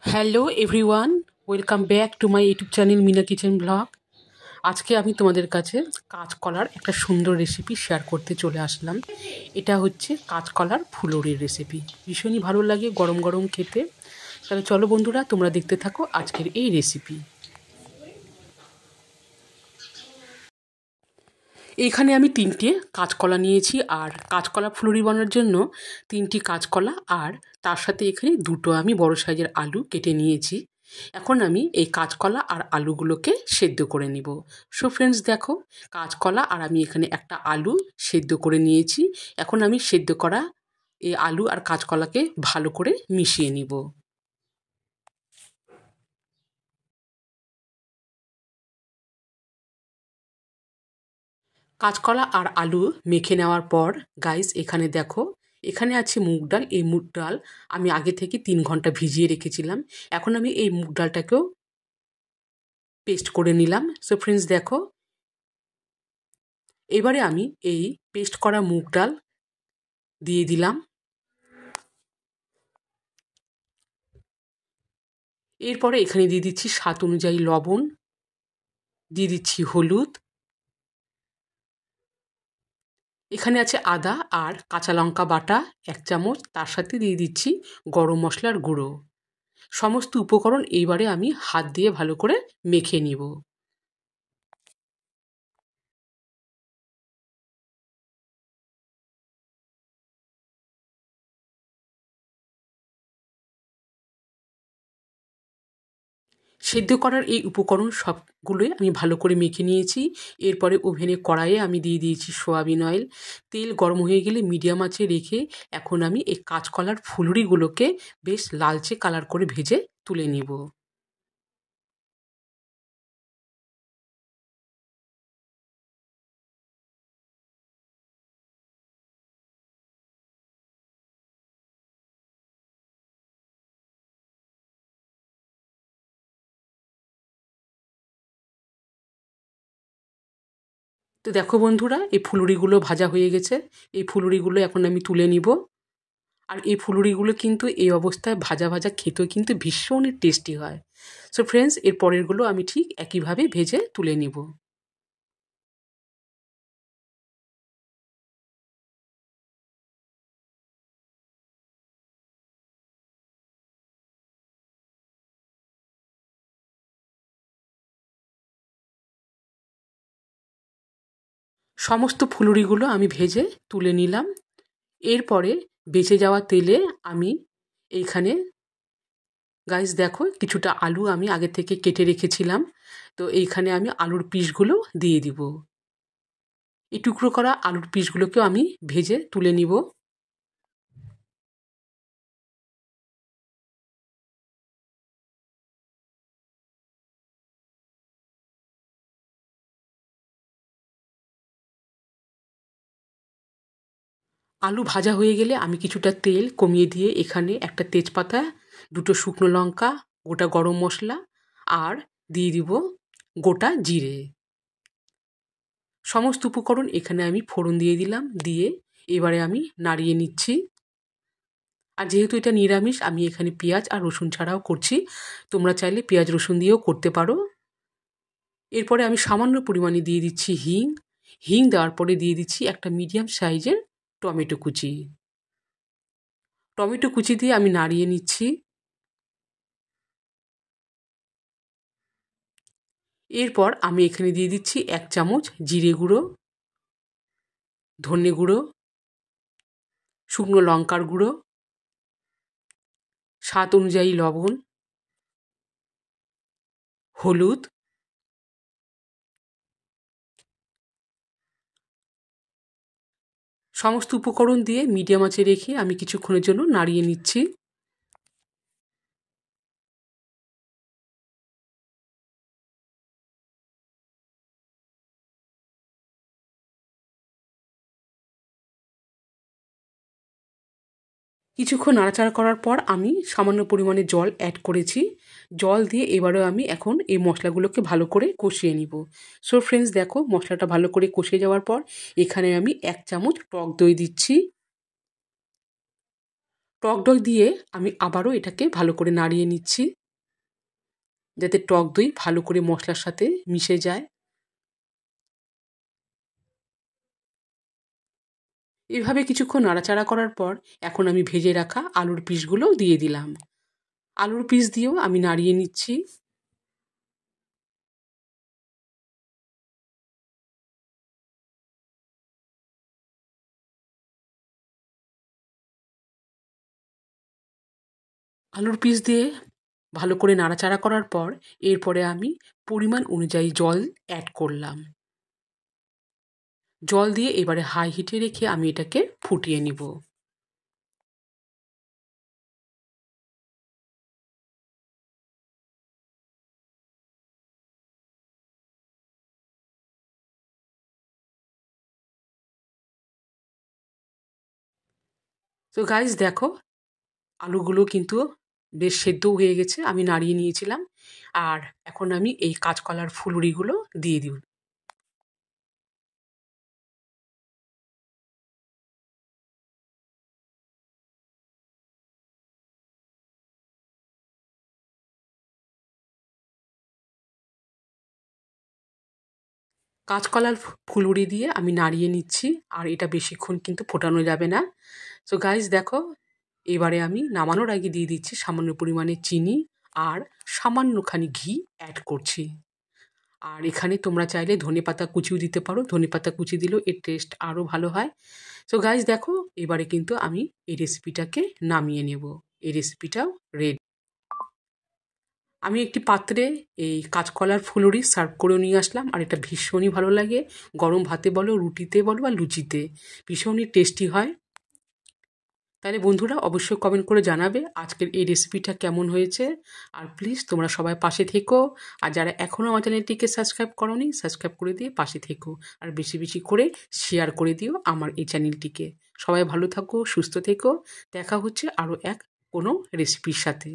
Hello everyone, welcome back to my YouTube channel Mina kitchen blog. আজকে আমি তোমাদের কাছে কাঁচকলার একটা সুন্দর রেসিপি শেয়ার করতে চলে আসলাম। এটা হচ্ছে কাঁচকলার ফুলুরির রেসিপি। ভীষণই ভালো লাগে গরম গরম খেতে। তাহলে চলো বন্ধুরা, তোমরা দেখতে থাকো আজকের এই রেসিপি। এইখানে আমি 3টে কাঁচকলা নিয়েছি, আর কাঁচকলা ফুলুরি বানানোর জন্য 3টি কাঁচকলা, আর তার সাথে এখানে 2টো আমি বড় সাইজের আলু কেটে নিয়েছি। এখন আমি এই কাঁচকলা আর আলুগুলোকে সেদ্ধ করে নিব। সো ফ্রেন্ডস, দেখো, কাঁচকলা আর আমি এখানে একটা আলু সেদ্ধ করে নিয়েছি। এখন আমি সেদ্ধ করা এই আলু আর কাঁচকলাকে ভালো করে মিশিয়ে নিব। কাঁচকলা আর আলু মেখে নেওয়ার পর গাইস, এখানে দেখো, এখানে আছে মুগ ডাল। এই মুগ ডাল আমি আগে থেকে 3 ঘন্টা ভিজিয়ে রেখেছিলাম। এখন আমি এই মুগ ডালটাকেও পেস্ট করে নিলাম। সো ফ্রেন্ডস, দেখো, এবারে আমি এই পেস্ট করা মুগ ডাল দিয়ে দিলাম। এরপরে এখানে দিয়ে দিচ্ছি স্বাদ অনুযায়ী লবণ, দিয়ে দিচ্ছি হলুদ, এখানে আছে আদা আর কাঁচা লঙ্কা বাটা 1 চামচ, তার সাথে দিয়ে দিচ্ছি গরম মশলার গুঁড়ো। সমস্ত উপকরণ এইবারে আমি হাত দিয়ে ভালো করে মেখে নিব। সেদ্ধ করার এই উপকরণ সবগুলোই আমি ভালো করে মেখে নিয়েছি। এরপরে ওভেনে কড়াইয়ে আমি দিয়ে দিয়েছি সয়াবিন অয়েল। তেল গরম হয়ে গেলে মিডিয়াম আঁচে রেখে এখন আমি এই কাঁচকলার ফুলুরিগুলোকে বেশ লালচে কালার করে ভেজে তুলে নেব। তো দেখো বন্ধুরা, এই ফুলুরিগুলো ভাজা হয়ে গেছে। এই ফুলুরিগুলো এখন আমি তুলে নিব। আর এই ফুলুরিগুলো কিন্তু এই অবস্থায় ভাজা ভাজা খেতেও কিন্তু ভীষণই টেস্টি হয়। সো ফ্রেন্ডস, এর পরেরগুলো আমি ঠিক একইভাবে ভেজে তুলে নিব। সমস্ত ফুলুরিগুলো আমি ভেজে তুলে নিলাম। এরপরে বেঁচে যাওয়া তেলে আমি এইখানে, গাইস দেখো, কিছুটা আলু আমি আগে থেকে কেটে রেখেছিলাম। তো এইখানে আমি আলুর পিসগুলো দিয়ে দিব। এই টুকরো করা আলুর পিসগুলোকেও আমি ভেজে তুলে নিব। আলু ভাজা হয়ে গেলে আমি কিছুটা তেল কমিয়ে দিয়ে এখানে একটা তেজপাতা, 2টো শুকনো লঙ্কা, গোটা গরম মশলা, আর দিয়ে দিব গোটা জিরে। সমস্ত উপকরণ এখানে আমি ফোড়ন দিয়ে দিলাম। দিয়ে এবারে আমি নাড়িয়ে নিচ্ছি। আর যেহেতু এটা নিরামিষ, আমি এখানে পেঁয়াজ আর রসুন ছাড়াও করছি। তোমরা চাইলে পেঁয়াজ রসুন দিয়েও করতে পারো। এরপরে আমি সামান্য পরিমাণে দিয়ে দিচ্ছি হিং। হিং দেওয়ার পরে দিয়ে দিচ্ছি একটা মিডিয়াম সাইজের টমেটো কুচি। টমেটো কুচি দিয়ে আমি নাড়িয়ে নিচ্ছি। এরপর আমি এখানে দিয়ে দিচ্ছি 1 চামচ জিরে গুঁড়ো, ধনে গুঁড়ো, শুকনো লঙ্কার গুঁড়ো, স্বাদ অনুযায়ী লবণ, হলুদ, সমস্ত উপকরণ দিয়ে মিডিয়াম আঁচে রেখে আমি কিছুক্ষণের জন্য নাড়িয়ে নিচ্ছি। কিছুক্ষণ নাড়াচাড়া করার পর আমি সামান্য পরিমাণে জল অ্যাড করেছি। জল দিয়ে এবারেও আমি এখন এই মশলাগুলোকে ভালো করে কষিয়ে নিব। সো ফ্রেন্ডস দেখো মশলাটা ভালো করে কষিয়ে যাওয়ার পর এখানে আমি 1 চামচ টক দই দিচ্ছি। টক দই দিয়ে আমি আবারও এটাকে ভালো করে নাড়িয়ে নিচ্ছি, যাতে টক দই ভালো করে মশলার সাথে মিশে যায়। এভাবে কিছুক্ষণ নাড়াচাড়া করার পর এখন আমি ভেজে রাখা আলুর পিসগুলো দিয়ে দিলাম। আলুর পিস দিয়েও আমি নাড়িয়ে নিচ্ছি। আলুর পিস দিয়ে ভালো করে নাড়াচাড়া করার পর এরপরে আমি পরিমাণ অনুযায়ী জল অ্যাড করলাম। জল দিয়ে এবারে হাই হিটে রেখে আমি এটাকে ফুটিয়ে নিব। তো গাইস দেখো আলুগুলো কিন্তু বেশ সেদ্ধ হয়ে গেছে, আমি নাড়িয়ে নিয়েছিলাম। আর এখন আমি এই কাঁচকলার ফুলুরিগুলো দিয়ে দিব। কাঁচকলার ফুলুরি দিয়ে আমি নাড়িয়ে নিচ্ছি, আর এটা বেশিক্ষণ কিন্তু ফোটানো যাবে না। সো গাইস দেখো এবারে আমি নামানোর আগে দিয়ে দিচ্ছি সামান্য পরিমাণে চিনি আর সামান্যখানি ঘি অ্যাড করছি। আর এখানে তোমরা চাইলে ধনেপাতা কুচিও দিতে পারো, ধনেপাতা কুচি দিলেও এর টেস্ট আরও ভালো হয়। সো গাইস দেখো এবারে কিন্তু আমি এই রেসিপিটাকে নামিয়ে নেব। এই রেসিপিটাও রেডি। আমি একটি পাত্রে এই কাঁচকলার ফুলুরি সার্ভ করে নিয়ে আসলাম, আর এটা ভীষণই ভালো লাগে। গরম ভাতে বলো, রুটিতে বলো বা লুচিতে ভীষণই টেস্টি হয়। তাহলে বন্ধুরা অবশ্যই কমেন্ট করে জানাবে আজকের এই রেসিপিটা কেমন হয়েছে। আর প্লিজ তোমরা সবাই পাশে থেকো। আর যারা এখনও আমার চ্যানেলটিকে সাবস্ক্রাইব করোনি সাবস্ক্রাইব করে দিয়ে পাশে থেকো। আর বেশি বেশি করে শেয়ার করে দিও আমার এই চ্যানেলটিকে। সবাই ভালো থাকো, সুস্থ থেকো। দেখা হচ্ছে আরও এক কোনো রেসিপির সাথে।